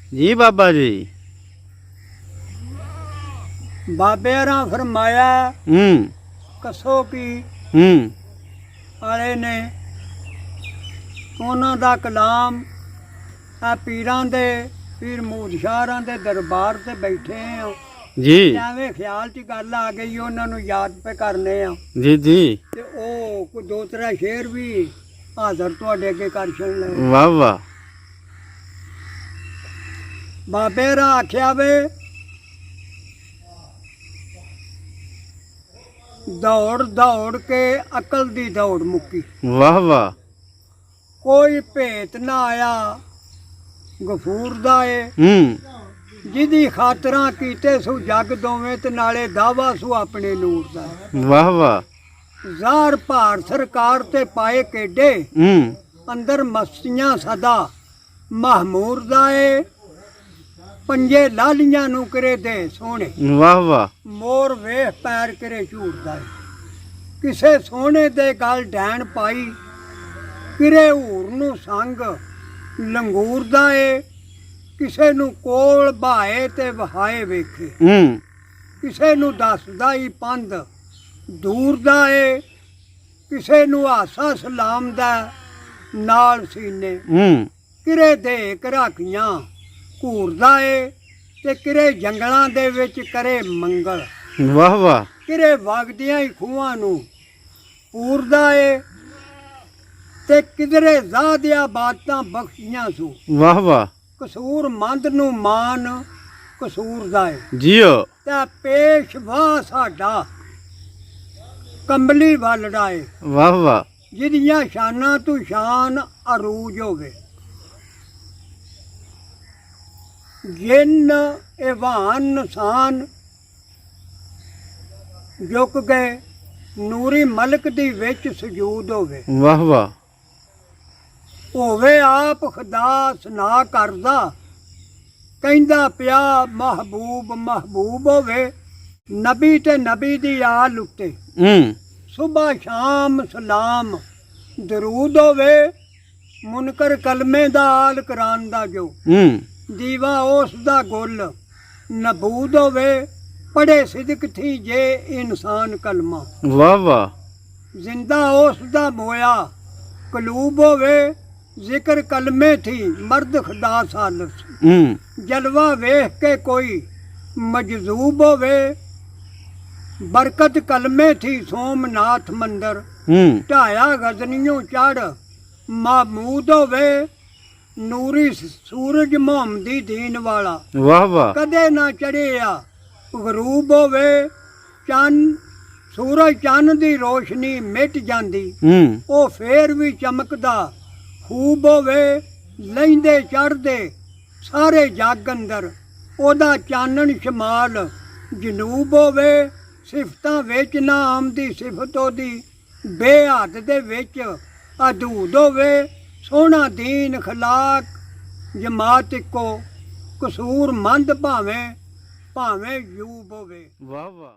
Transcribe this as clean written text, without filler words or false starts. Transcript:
जी बाबा जी। बाबेरा फरमाया कसो की वाले ने उन्हों का कलाम आ पीरां दे पीर मूदशाहरां दे दरबार से बैठे हैं जी एवें ख्याल च गल आ गई उन्होंने याद पे करने जी जी। ते ओ कोई दो त्रै शेर भी हाजर तुहाडे अगे कर छड़ने। वाह वाह। बाबेरा आख्या वे दौड़ दौड़ के अकल दी दौड़ मुक्की। वाह वाह। कोई भेत ना आया गफूर दा जिदी खातरा कीते सु जग दोवें ते नाले दावा सु अपने नूर दा। वाह वाह। ਜ਼ਾਰ ਭਾਰ ਸਰਕਾਰ ਤੇ ਪਾਏ केडे अंदर मस्तियां सदा महमूर दा पंजे लालियां नू करे दे सोने। वाह वाह। मोर वेख पैर करे झूठदा किसे सोने दे गल डैन पाई किरे हूर नू संग लंगूर दा किसे नू कोल भाए ते वहाए वेखे किसे नू दसदा ही पंध दूर दा किसे नू हासा सलाम दा नाल सीने किरे दे राखियां घूरदा ते किरे जंगलां दे विच करे मंगल। वाह वाह। किरे वगदियां ही खूहां नू पूरदा ते किधरे ज़ादिया बातां बख्शियां सू। वाह वाह। कसूर मंद नू मान कसूर दा जियो ते पेशवा साडा कंबली वालड़ा वाह वाह। जिदियां शाना तू शान अरूज होवे जिन एवान नसान झुक गए नूरी मलक दी विच सजूद होवे। वाह वाह। होवे आप खुदा सना करदा कहंदा पिया महबूब महबूब होवे नबी ते नबी दी आल उत्ते सुबह शाम सलाम दरूद होवे मुनकर कलमे दा आल कुरान दा जो दीवा उस दा गुल नबूद होवे पढ़े सिदक थी जे इंसान कलमा। वाह वाह। जिंदा उस दा मोया कलूब होवे जिक्र कलमे थी मर्द खुदा सालस जलवा वेख के कोई मजजूब होवे बरकत कलमे थी सोमनाथ मंदिर ढाया गजनियों चढ़ महमूद होवे नूरी सूरज मोहम्मदी दीन वाला। वाह वाह। कदे ना चढ़िया गरूब होवे चन सूरज चन दी रोशनी मिट जांदी ओ फेर भी चमकदा खूब होवे लहिंदे चढ़दे सारे जग अंदर ओदा चानन शमाल जनूब होवे सिफतां विच ना आमदी सिफत ओदी बेहद दे विच अदूद होवे सोहना दीन खलाक जमात इको कसूर मंद भावें भावें यूब होवे। वाह वाह।